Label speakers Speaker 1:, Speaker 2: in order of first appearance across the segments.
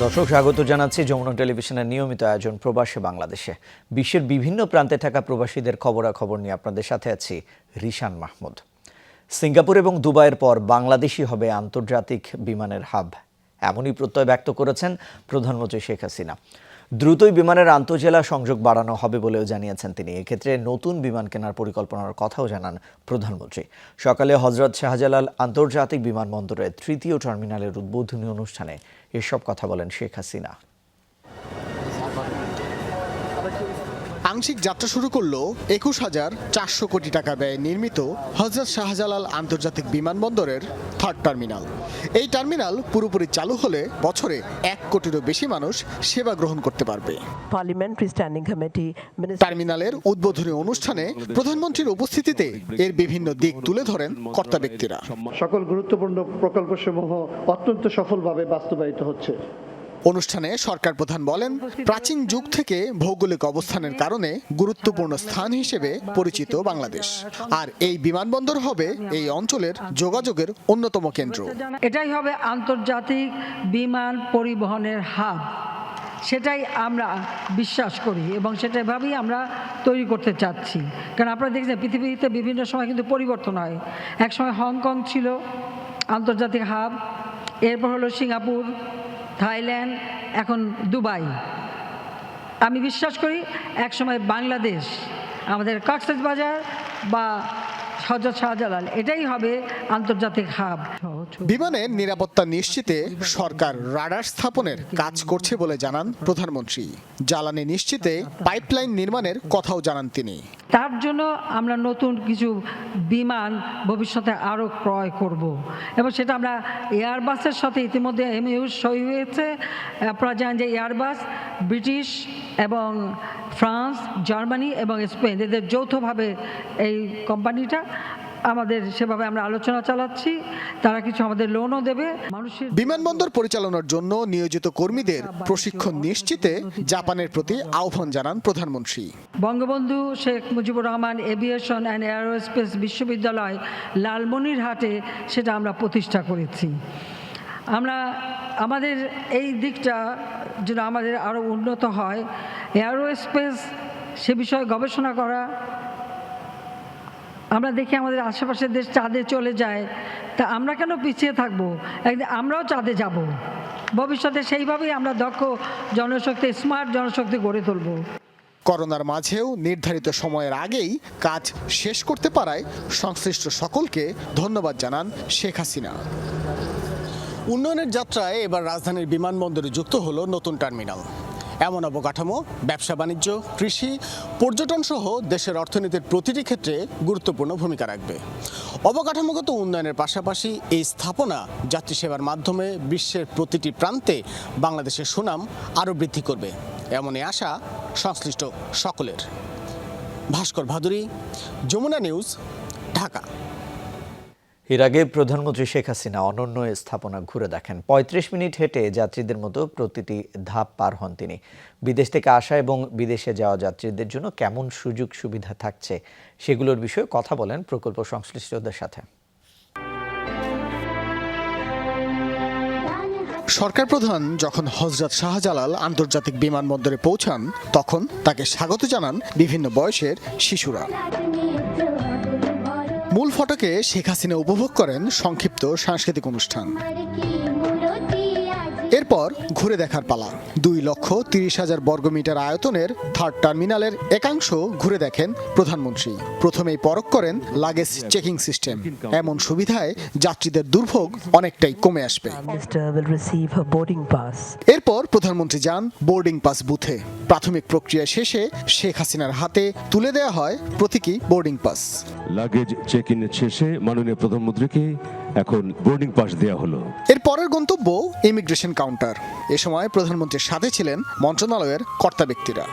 Speaker 1: দর্শক স্বাগত জানাচ্ছি যমুনা টেলিভিশনের নিয়মিত আয়োজন প্রবাসী বাংলাদেশে। বিশ্বের বিভিন্ন প্রান্তে থাকা প্রবাসীদের খবরাখবর নিয়ে আপনাদের সাথে আছি রিশান মাহমুদ। সিঙ্গাপুর এবং দুবাইয়ের পর বাংলাদেশই হবে আন্তর্জাতিক বিমানের হাব, এমনই প্রত্যয় ব্যক্ত করেছেন প্রধানমন্ত্রী শেখ হাসিনা। দ্রুতই বিমানের আন্তঃজেলা সংযোগ বাড়ানো হবে বলেও জানিয়েছেন তিনি। এক্ষেত্রে নতুন বিমান কেনার পরিকল্পনার কথাও জানান প্রধানমন্ত্রী। সকালে হজরত শাহজালাল আন্তর্জাতিক বিমানবন্দরের তৃতীয় টার্মিনালের উদ্বোধনী অনুষ্ঠানে এসব কথা বলেন শেখ হাসিনা।
Speaker 2: আংশিক যাত্রা শুরু করলো ২১,৪০০ কোটি টাকা ব্যয়ে নির্মিত হজরত শাহজালাল আন্তর্জাতিক বিমানবন্দরের থার্ড টার্মিনাল। এই টার্মিনাল পুরোপুরি চালু হলে বছরে ১ কোটিরও বেশি মানুষ সেবা গ্রহণ করতে পারবে। টার্মিনালের উদ্বোধনী অনুষ্ঠানে প্রধানমন্ত্রীর উপস্থিতিতে এর বিভিন্ন দিক তুলে ধরেন কর্তা ব্যক্তিরা।
Speaker 3: সকল গুরুত্বপূর্ণ প্রকল্পসমূহ অত্যন্ত সফলভাবে বাস্তবায়িত হচ্ছে।
Speaker 2: অনুষ্ঠানে সরকার প্রধান বলেন, প্রাচীন যুগ থেকে ভৌগোলিক অবস্থানের কারণে গুরুত্বপূর্ণ স্থান হিসেবে পরিচিত বাংলাদেশ, আর এই বিমানবন্দর হবে এই অঞ্চলের যোগাযোগের অন্যতম কেন্দ্র।
Speaker 4: এটাই হবে আন্তর্জাতিক বিমান পরিবহনের হাব, সেটাই আমরা বিশ্বাস করি এবং সেটাভাবেই আমরা তৈরি করতে চাচ্ছি। কারণ আপনারা দেখছেন পৃথিবীতে বিভিন্ন সময় কিন্তু পরিবর্তন হয়। এক সময় হংকং ছিল আন্তর্জাতিক হাব, এরপর হলো সিঙ্গাপুর, থাইল্যান্ড, এখন দুবাই। আমি বিশ্বাস করি একসময় বাংলাদেশ, আমাদের কক্সবাজার বা হজরত শাহজালাল, এটাই হবে আন্তর্জাতিক হাব।
Speaker 2: বিমানের নিরাপত্তা নিশ্চিতে সরকার রাডার স্থাপনের কাজ করছে বলে জানান প্রধানমন্ত্রী। জ্বালানি নিশ্চিতে পাইপলাইন নির্মাণের কথাও জানান তিনি।
Speaker 4: তার জন্য আমরা নতুন কিছু বিমান ভবিষ্যতে আরও ক্রয় করব এবং সেটা আমরা এয়ারবাসের সাথে ইতিমধ্যে এমইউ সই হয়েছে। আপনারা জানেন যে এয়ারবাস ব্রিটিশ এবং ফ্রান্স, জার্মানি এবং স্পেন, এদের যৌথভাবে এই কোম্পানিটা, আমাদের সেভাবে আমরা আলোচনা চালাচ্ছি। তারা কিছু আমাদের লোনও দেবে। মানুষের
Speaker 2: বিমানবন্দর পরিচালনার জন্য নিয়োজিত কর্মীদের প্রশিক্ষণ নিশ্চিতে জাপানের প্রতি আহ্বান জানান প্রধানমন্ত্রী।
Speaker 4: Bangabandhu Sheikh Mujibur Rahman aviation and aerospace বিশ্ববিদ্যালয় লালমনিরহাটে সেটা আমরা প্রতিষ্ঠা করেছি। আমরা আমাদের এই দিকটা যেন আমাদের আরও উন্নত হয়, এয়ারোস্পেস সে বিষয়ে গবেষণা করা। আমরা দেখি আমাদের আশেপাশের দেশ চাঁদে চলে যায়, তা আমরা কেন পিছিয়ে থাকবো? একদিন আমরাও চাঁদে যাব। ভবিষ্যতে সেইভাবেই আমরা দক্ষ জনশক্তি, স্মার্ট জনশক্তি গড়ে তুলব।
Speaker 2: করোনার মাঝেও নির্ধারিত সময়ের আগেই কাজ শেষ করতে পারায় সংশ্লিষ্ট সকলকে ধন্যবাদ জানান শেখ হাসিনা। উন্নয়নের যাত্রায় এবার রাজধানীর বিমানবন্দরে যুক্ত হলো নতুন টার্মিনাল। এমন অবকাঠামো ব্যবসা বাণিজ্য, কৃষি, পর্যটন সহ দেশের অর্থনীতির প্রতিটি ক্ষেত্রে গুরুত্বপূর্ণ ভূমিকা রাখবে। অবকাঠামোগত উন্নয়নের পাশাপাশি এই স্থাপনা যাত্রী সেবার মাধ্যমে বিশ্বের প্রতিটি প্রান্তে বাংলাদেশের সুনাম আরও বৃদ্ধি করবে, এমনই আশা সংশ্লিষ্ট সকলের। ভাস্কর ভাদুরী, যমুনা নিউজ, ঢাকা।
Speaker 1: এর আগে প্রধানমন্ত্রী শেখ হাসিনা অনন্য স্থাপনা ঘুরে দেখেন। ৩৫ মিনিট হেঁটে যাত্রীদের মতো প্রতিটি ধাপ পার হন তিনি। বিদেশ থেকে আসা এবং বিদেশে যাওয়া যাত্রীদের জন্য কেমন সুযোগ সুবিধা থাকছে সেগুলোর বিষয়ে কথা বলেন প্রকল্প সংশ্লিষ্টদের সাথে।
Speaker 2: সরকার প্রধান যখন হজরত শাহজালাল আন্তর্জাতিক বিমানবন্দরে পৌঁছান, তখন তাকে স্বাগত জানান বিভিন্ন বয়সের শিশুরা। মূল ফটকে শেখ হাসিনা উপভোগ করেন সংক্ষিপ্ত সাংস্কৃতিক অনুষ্ঠান। এরপর ঘুরে দেখার পালা। 2,30,000 বর্গমিটার আয়তনের থার্ড টার্মিনালের একাংশ ঘুরে দেখেন প্রধানমন্ত্রী। প্রথমেই পরখ করেন লাগেজ চেকিং সিস্টেম। এমন সুবিধায় যাত্রীদের দুর্ভোগ অনেকটাই কমে আসবে। এরপর প্রধানমন্ত্রী যান বোর্ডিং পাস বুথে। প্রাথমিক প্রক্রিয়া শেষে শেখ হাসিনার হাতে তুলে দেওয়া হয় প্রতীকী বোর্ডিং পাস।
Speaker 5: লাগেজ চেক-ইন শেষে মাননীয় প্রধানমন্ত্রীকে এখন বোর্ডিং পাস দেওয়া হলো।
Speaker 2: এর পরের গন্তব্য ইমিগ্রেশন কাউন্টার। এ সময় প্রধানমন্ত্রীর সাথে ছিলেন মন্ত্রণালয়ের কর্তা ব্যক্তিরা।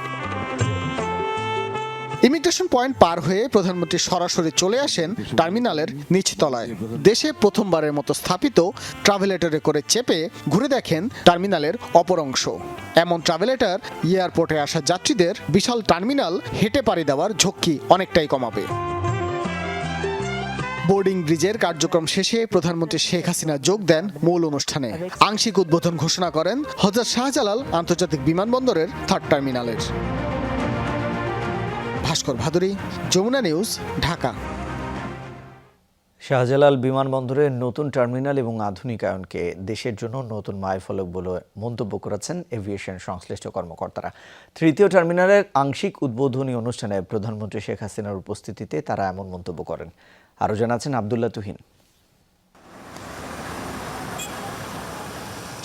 Speaker 2: ইমিগ্রেশন পয়েন্ট পার হয়ে প্রধানমন্ত্রী সরাসরি চলে আসেন টার্মিনালের নিচতলায়। দেশে প্রথমবারের মতো স্থাপিত ট্রাভেলেটরে করে চেপে ঘুরে দেখেন টার্মিনালের অপর অংশ। এমন ট্রাভেলেটর এয়ারপোর্টে আসা যাত্রীদের বিশাল টার্মিনাল হেঁটে পাড়ি দেওয়ার ঝক্কি অনেকটাই কমাবে। বোর্ডিং ব্রিজের কার্যক্রম শেষে প্রধানমন্ত্রী শেখ হাসিনা যোগ দেন মূল অনুষ্ঠানে। আংশিক উদ্বোধন ঘোষণা করেন হযরত শাহজালাল আন্তর্জাতিক বিমানবন্দরের 3rd টার্মিনালের। ভাস্কর ভাদুরী, যমুনা নিউজ, ঢাকা।
Speaker 1: শাহজালাল বিমানবন্দরের নতুন টার্মিনাল এবং আধুনিকায়নকে দেশের জন্য নতুন মাইলফলক বলে মন্তব্য করেছেন এভিয়েশন সংশ্লিষ্ট কর্মকর্তারা। 3য় টার্মিনালের আংশিক উদ্বোধনী অনুষ্ঠানে প্রধানমন্ত্রী শেখ হাসিনার উপস্থিতিতে তারা এমন মন্তব্য করেন। আরও জানাচ্ছেন আব্দুল্লাহ তুহিন।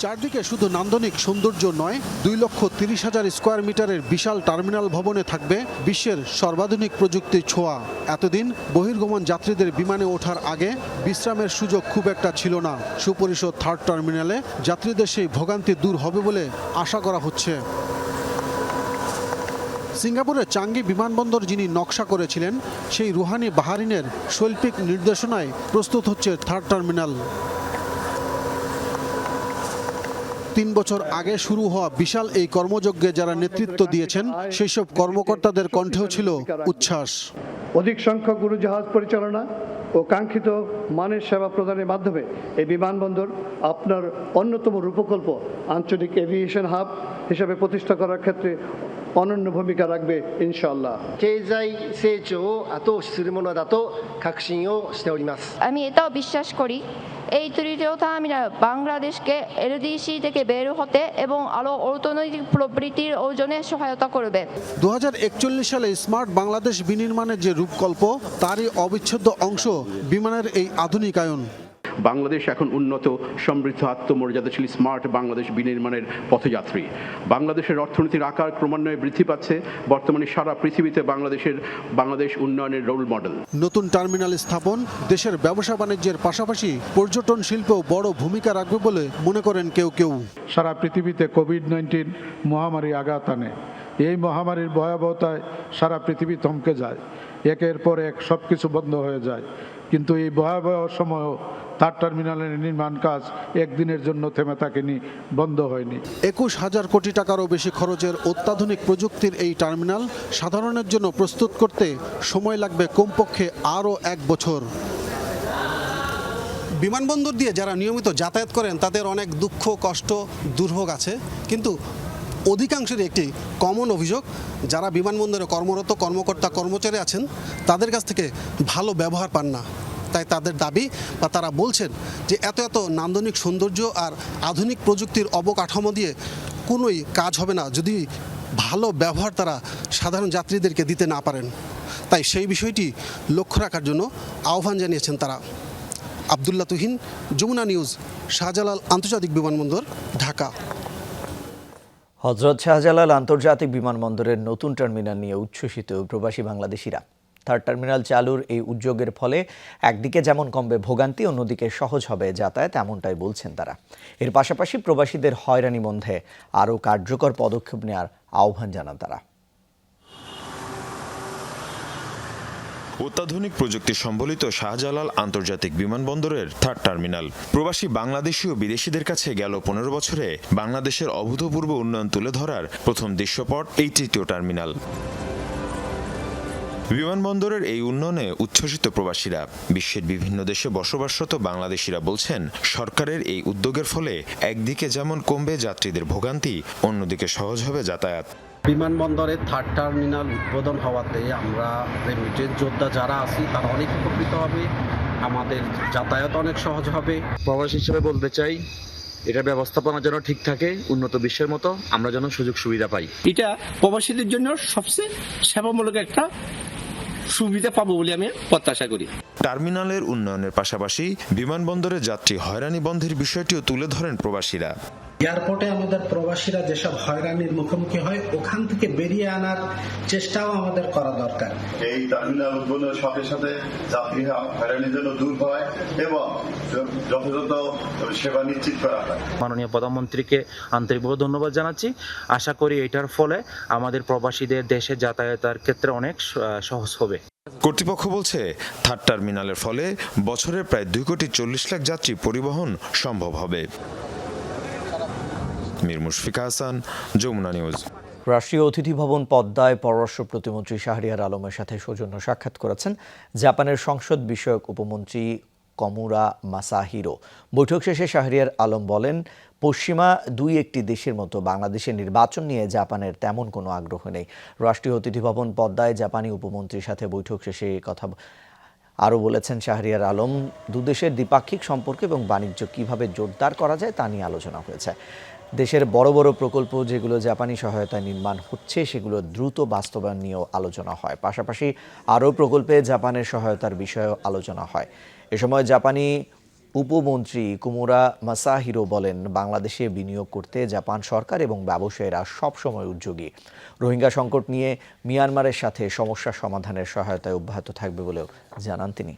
Speaker 6: চারদিকে শুধু নান্দনিক সৌন্দর্য নয়, 2,30,000 স্কোয়ার মিটারের বিশাল টার্মিনাল ভবনে থাকবে বিশ্বের সর্বাধুনিক প্রযুক্তির ছোঁয়া। এতদিন বহির্গমন যাত্রীদের বিমানে ওঠার আগে বিশ্রামের সুযোগ খুব একটা ছিল না। সুপরিচিত 3rd টার্মিনালে যাত্রীদের সেই ভোগান্তি দূর হবে বলে আশা করা হচ্ছে। সিঙ্গাপুরের চাঙ্গি বিমানবন্দর যিনি নকশা করেছিলেন, সেই রুহানি বাহারিনের শৈল্পিক নির্দেশনায় প্রস্তুত হচ্ছে 3rd টার্মিনাল। 3 বছর আগে শুরু হওয়া বিশাল এই কর্মযজ্ঞে যারা নেতৃত্ব দিয়েছেন, সেই সব কর্মকর্তাদের কণ্ঠেও ছিল উচ্ছ্বাস।
Speaker 3: অধিক সংখ্যক উড়োজাহাজ পরিচালনা ও কাঙ্ক্ষিত মানের সেবা প্রদানের মাধ্যমে এই বিমানবন্দর আপনার অন্যতম রূপকল্প আঞ্চলিক এভিয়েশন হাব হিসেবে প্রতিষ্ঠা করার ক্ষেত্রে অনন্য ভূমিকা রাখবে ইনশাআল্লাহ।
Speaker 7: 経済成長を後押しするものだと確信をしております。
Speaker 8: আমি এটাও বিশ্বাস করি এই 3য় টার্মিনাল বাংলাদেশকে এলডিসি থেকে বের হতে এবং আরও অর্থনৈতিক প্রবৃদ্ধির অর্জনে সহায়তা করবে।
Speaker 6: 2041 সালে স্মার্ট বাংলাদেশ বিনির্মাণের যে রূপকল্প, তারই অবিচ্ছেদ্য অংশ বিমানের এই আধুনিকায়ন।
Speaker 9: বাংলাদেশ এখন উন্নত, সমৃদ্ধ, আত্মমর্যাদাশীল স্মার্ট বাংলাদেশ বিনির্মাণের পথযাত্রী। বাংলাদেশের অর্থনীতির আকার ক্রমান্বয়ে বৃদ্ধি পাচ্ছে। বর্তমানে সারা পৃথিবীতে বাংলাদেশ উন্নয়নের রোল মডেল।
Speaker 6: নতুন টার্মিনাল স্থাপন দেশের ব্যবসা বাণিজ্যের পাশাপাশি পর্যটন শিল্পেও বড় ভূমিকা রাখবে বলে মনে করেন কেউ কেউ।
Speaker 10: সারা পৃথিবীতে কোভিড-19 মহামারী আঘাত আনে। এই মহামারীর ভয়াবহতায় সারা পৃথিবী থমকে যায়, একের পর এক সবকিছু বন্ধ হয়ে যায়। কিন্তু এই ভয়াবহ সময়ও 3rd টার্মিনালের নির্মাণ কাজ একদিনের জন্য থেমে থাকেনি, বন্ধ হয়নি।
Speaker 6: 21,000 কোটি টাকারও বেশি খরচের অত্যাধুনিক প্রযুক্তির এই টার্মিনাল সাধারণের জন্য প্রস্তুত করতে সময় লাগবে কমপক্ষে আরও 1 বছর। বিমানবন্দর দিয়ে যারা নিয়মিত যাতায়াত করেন তাদের অনেক দুঃখ, কষ্ট, দুর্ভোগ আছে, কিন্তু অধিকাংশের একটি কমন অভিযোগ, যারা বিমানবন্দরে কর্মরত কর্মকর্তা কর্মচারী আছেন তাদের কাছ থেকে ভালো ব্যবহার পান না। তাই তাদের দাবি বা তারা বলছেন যে এত নান্দনিক সৌন্দর্য আর আধুনিক প্রযুক্তির অবকাঠামো দিয়ে কোনোই কাজ হবে না যদি ভালো ব্যবহার তারা সাধারণ যাত্রীদেরকে দিতে না পারেন। তাই সেই বিষয়টি লক্ষ্য রাখার জন্য আহ্বান জানিয়েছেন তারা। আব্দুল্লাহ তুহিন, যমুনা নিউজ, শাহজালাল আন্তর্জাতিক বিমানবন্দর, ঢাকা।
Speaker 1: হযরত শাহজালাল আন্তর্জাতিক বিমানবন্দরের নতুন টার্মিনাল নিয়ে উচ্ছ্বসিত প্রবাসী বাংলাদেশিরা। 3rd টার্মিনাল চালুর এই উদ্যোগের ফলে একদিকে যেমন কমবে ভোগান্তি, অন্যদিকে সহজ হবে যাতায়াত, এমনটাই বলছেন তারা। এর পাশাপাশি প্রবাসীদের হয়রানি বন্ধে আরও কার্যকর পদক্ষেপ নেওয়ার আহ্বান জানান তারা।
Speaker 11: অত্যাধুনিক প্রযুক্তি সম্বলিত শাহজালাল আন্তর্জাতিক বিমানবন্দরের 3rd টার্মিনাল প্রবাসী বাংলাদেশি ও বিদেশিদের কাছে গেল 15 বছরে বাংলাদেশের অভূতপূর্ব উন্নয়ন তুলে ধরার প্রথম দৃশ্যপট এই 3য় টার্মিনাল। বিমানবন্দরের এই উন্নয়নে উচ্ছ্বসিত প্রবাসীরা। বিশ্বের বিভিন্ন দেশে বসবাসরত বাংলাদেশিরা বলছেন, সরকারের এই উদ্যোগের ফলে একদিকে যেমন কমবে যাত্রীদের ভোগান্তি, অন্যদিকে সহজ হবে যাতায়াত।
Speaker 12: বিমানবন্দরে 3rd টার্মিনাল উদ্বোধন হওয়াতে আমরা রেমিটেন্স যোদ্ধা যারা আছি তারা অনেক উপকৃত হবে, আমাদের যাতায়াত অনেক সহজ হবে।
Speaker 13: প্রবাসী হিসেবে বলতে চাই, এটা ব্যবস্থাপনা যেন ঠিক থাকে, উন্নত বিশ্বের মতো আমরা যেন সুযোগ সুবিধা পাই।
Speaker 14: এটা প্রবাসীদের জন্য সবচেয়ে সেবামূলক একটা সুবিধা পাবো বলে আমি প্রত্যাশা করি।
Speaker 11: টার্মিনালের উন্নয়নের পাশাপাশি বিমানবন্দরে যাত্রী হয়রানি বন্ধের বিষয়টিও তুলে ধরেন প্রবাসীরা।
Speaker 15: এয়ারপোর্টে আমাদের প্রবাসীরা যেসব হয়রানির মুখোমুখি হয়, ওখান থেকে বেরিয়ে আনার চেষ্টাও আমাদের করা দরকার।
Speaker 16: এই টার্মিনাল উদ্বোধনের সাথে সাথে যাত্রী হয়রানির জন্য দূর হয় এবং যথাযথ সেবা নিশ্চিত করা হয়।
Speaker 13: মাননীয় প্রধানমন্ত্রীকে আন্তরিকভাবে ধন্যবাদ জানাচ্ছি। আশা করি এটার ফলে আমাদের প্রবাসীদের দেশে যাতায়াতের ক্ষেত্রে অনেক সহজ হবে।
Speaker 11: কর্তৃপক্ষ বলছে, 3rd টার্মিনালের ফলে বছরে প্রায় 2,40,00,000 যাত্রী পরিবহন সম্ভব হবে। মীর মুশফিকা হাসান, যমুনা নিউজ।
Speaker 1: রাষ্ট্রীয় অতিথি ভবন পদ্মায় পররাষ্ট্র প্রতিমন্ত্রী শাহরিয়ার আলমের সাথে সৌজন্য সাক্ষাৎ করেছেন জাপানের সংসদ বিষয়ক উপমন্ত্রী কমুরা মাসাহিরো। বৈঠক শেষে শাহরিয়ার আলম বলেন, পশ্চিমা দুই একটি দেশের মতো বাংলাদেশের নির্বাচন নিয়ে জাপানের তেমন কোনো আগ্রহ নেই। রাষ্ট্রীয় অতিথি ভবন পদ্মায় জাপানি উপমন্ত্রীর সাথে বৈঠক শেষে কথা আরও বলেছেন শাহরিয়ার আলম, দুদেশের দ্বিপাক্ষিক সম্পর্ক এবং বাণিজ্য কিভাবে জোরদার করা যায় তা নিয়ে আলোচনা হয়েছে। দেশের বড় বড় প্রকল্প যেগুলো জাপানি সহায়তায় নির্মাণ হচ্ছে সেগুলো দ্রুত বাস্তবায়ন নিয়েও আলোচনা হয়। পাশাপাশি আরও প্রকল্পে জাপানের সহায়তার বিষয়েও আলোচনা হয়। এ সময় জাপানি উপমন্ত্রী কুমুরা মাসাহিরো বলেন, বাংলাদেশে বিনিয়োগ করতে জাপান সরকার এবং ব্যবসায়ীরা সবসময় উদ্যোগী। রোহিঙ্গা সংকট নিয়ে মিয়ানমারের সাথে সমস্যা সমাধানের সহায়তায় অব্যাহত থাকবে বলেও জানান তিনি।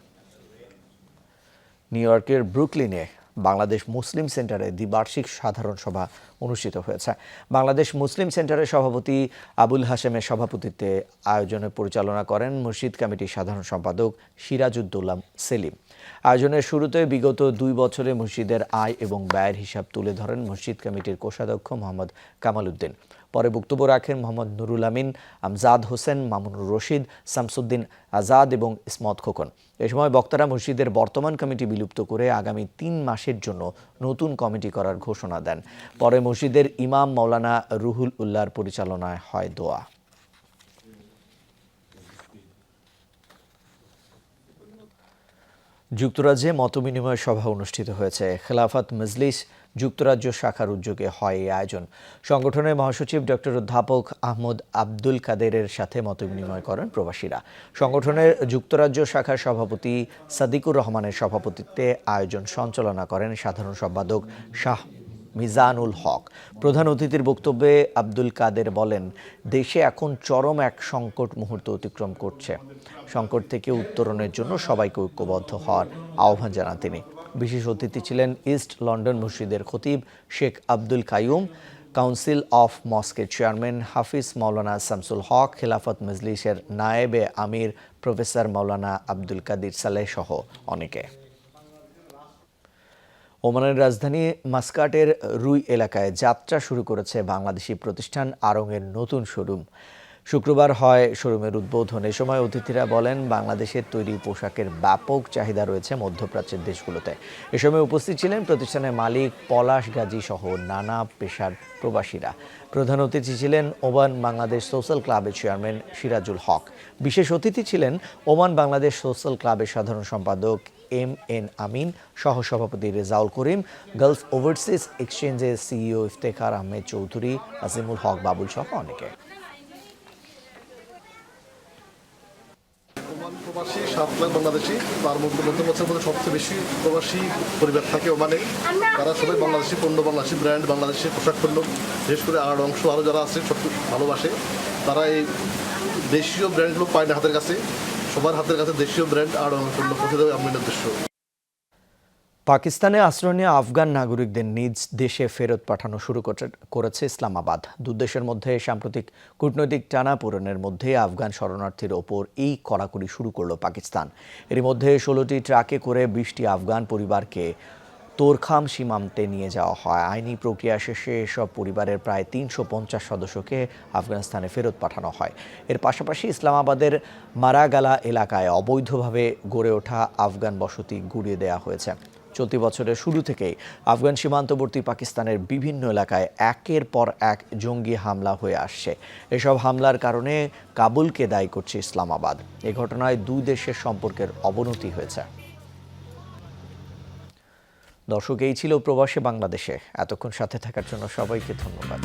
Speaker 1: নিউ ইয়র্কের ব্রুকলিনে বাংলাদেশ মুসলিম সেন্টারে দ্বিবার্ষিক সাধারণ সভা অনুষ্ঠিত হয়েছে। বাংলাদেশ মুসলিম সেন্টারের সভাপতি আবুল হাশেমের সভাপতিত্বে আয়োজনে পরিচালনা করেন মসজিদ কমিটির সাধারণ সম্পাদক সিরাজউদ্দৌলা সেলিম। আয়োজনের শুরুতে বিগত 2 বছরে মসজিদের আয় এবং ব্যয়ের হিসাব তুলে ধরেন মসজিদ কমিটির কোষাধ্যক্ষ মোহাম্মদ কামাল উদ্দিন। পরে বক্তব্য রাখেন মোহাম্মদ নুরুল আমিন, আমজাদ হোসেন, মামুনুর রশিদ, শামসুদ্দিন আজাদ এবং ইসমত খোকন। এ সময় বক্তারা মসজিদের বর্তমান কমিটি বিলুপ্ত করে আগামী 3 মাসের জন্য নতুন কমিটি করার ঘোষণা দেন। পরে মসজিদের ইমাম মাওলানা রুহুল উল্লাহর পরিচালনায় হয় দোয়া। যুক্তরাজ্যে মতবিনিময় সভা অনুষ্ঠিত হয়েছে। খেলাফত মজলিস যুক্তরাজ্য শাখার উদ্যোগে হয় এই আয়োজন। সংগঠনের মহাসচিব ডক্টর অধ্যাপক আহমদ আব্দুল কাদেরের সাথে মতবিনিময় করেন প্রবাসীরা। সংগঠনের যুক্তরাজ্য শাখার সভাপতি সাদিকুর রহমানের সভাপতিত্বে আয়োজন সঞ্চালনা করেন সাধারণ সম্পাদক শাহ মিজানুল হক। প্রধান অতিথির বক্তব্যে আব্দুল কাদের বলেন, দেশে এখন চরম এক সংকট মুহূর্ত অতিক্রম করছে। সংকট থেকে উত্তরণের জন্য সবাইকে ঐক্যবদ্ধ হওয়ার আহ্বান জানান তিনি। বিশেষ অতিথি ছিলেন ইস্ট লন্ডন মসজিদের খতিব শেখ আব্দুল কাইয়ুম, কাউন্সিল অফ মস্কের চেয়ারম্যান হাফিজ মাওলানা শামসুল হক, খেলাফত মজলিসের নায়েবে আমির প্রফেসর মাওলানা আব্দুল কাদির সালেহ সহ অনেকে। ওমানের রাজধানী মাস্কাটের রুই এলাকায় যাত্রা শুরু করেছে বাংলাদেশি প্রতিষ্ঠান আড়ং-এর নতুন শোরুম। শুক্রবার হয় শোরুমের উদ্বোধন। এ সময় অতিথিরা বলেন, বাংলাদেশের তৈরি পোশাকের ব্যাপক চাহিদা রয়েছে মধ্যপ্রাচ্যের দেশগুলোতে। এ সময় উপস্থিত ছিলেন প্রতিষ্ঠানের মালিক পলাশ গাজী সহ নানা পেশার প্রবাসীরা। প্রধান অতিথি ছিলেন ওমান বাংলাদেশ সোশ্যাল ক্লাবের চেয়ারম্যান সিরাজুল হক। বিশেষ অতিথি ছিলেন ওমান বাংলাদেশ সোশ্যাল ক্লাবের সাধারণ সম্পাদক MN আমিন, সহসভাপতি রেজাউল করিম, গালফ ওভারসিজ এক্সচেঞ্জের সিইও ইফতেখার আহমেদ চৌধুরী, আজিমুল হক বাবুল সহ অনেকে।
Speaker 17: প্রবাসী 7 লাখ বাংলাদেশি, তার মধ্যে মধ্যপ্রাচ্যের মধ্যে সবচেয়ে বেশি প্রবাসী পরিবার থাকে ওমানে। তারা সবাই বাংলাদেশি পণ্য, বাংলাদেশি ব্র্যান্ড, বাংলাদেশি পোশাক পণ্য, বিশেষ করে আর অংশ আরও যারা আছে সব ভালোবাসে। তারা এই দেশীয় ব্র্যান্ডগুলো পায় না হাতের কাছে, সবার হাতের কাছে দেশীয় ব্র্যান্ড আর পণ্য পৌঁছে দেবে আমাদের উদ্দেশ্য।
Speaker 1: পাকিস্তানে আশ্রয় নেওয়া আফগান নাগরিকদের নিজ দেশে ফেরত পাঠানো শুরু করেছে ইসলামাবাদ। দুদেশের মধ্যে সাম্প্রতিক কূটনৈতিক টানাপোড়েনের মধ্যে আফগান শরণার্থীর ওপর এই কড়াকড়ি শুরু করল পাকিস্তান। এর মধ্যে 16টি ট্রাকে করে 20টি আফগান পরিবারকে তোরখাম সীমান্তে নিয়ে যাওয়া হয়। আইনি প্রক্রিয়া শেষে এসব পরিবারের প্রায় 350 সদস্যকে আফগানিস্তানে ফেরত পাঠানো হয়। এর পাশাপাশি ইসলামাবাদের মারাগালা এলাকায় অবৈধভাবে গড়ে ওঠা আফগান বসতি গুড়িয়ে দেওয়া হয়েছে। চলতি বছরের শুরু থেকেই আফগান সীমান্তবর্তী পাকিস্তানের বিভিন্ন এলাকায় একের পর এক জঙ্গি হামলা হয়ে আসছে। এসব হামলার কারণে কাবুলকে দায়ী করছে ইসলামাবাদ। এ ঘটনায় দুই দেশের সম্পর্কের অবনতি হয়েছে। দর্শক, এই ছিল প্রবাসী বাংলাদেশে। এতক্ষণ সাথে থাকার জন্য সবাইকে ধন্যবাদ।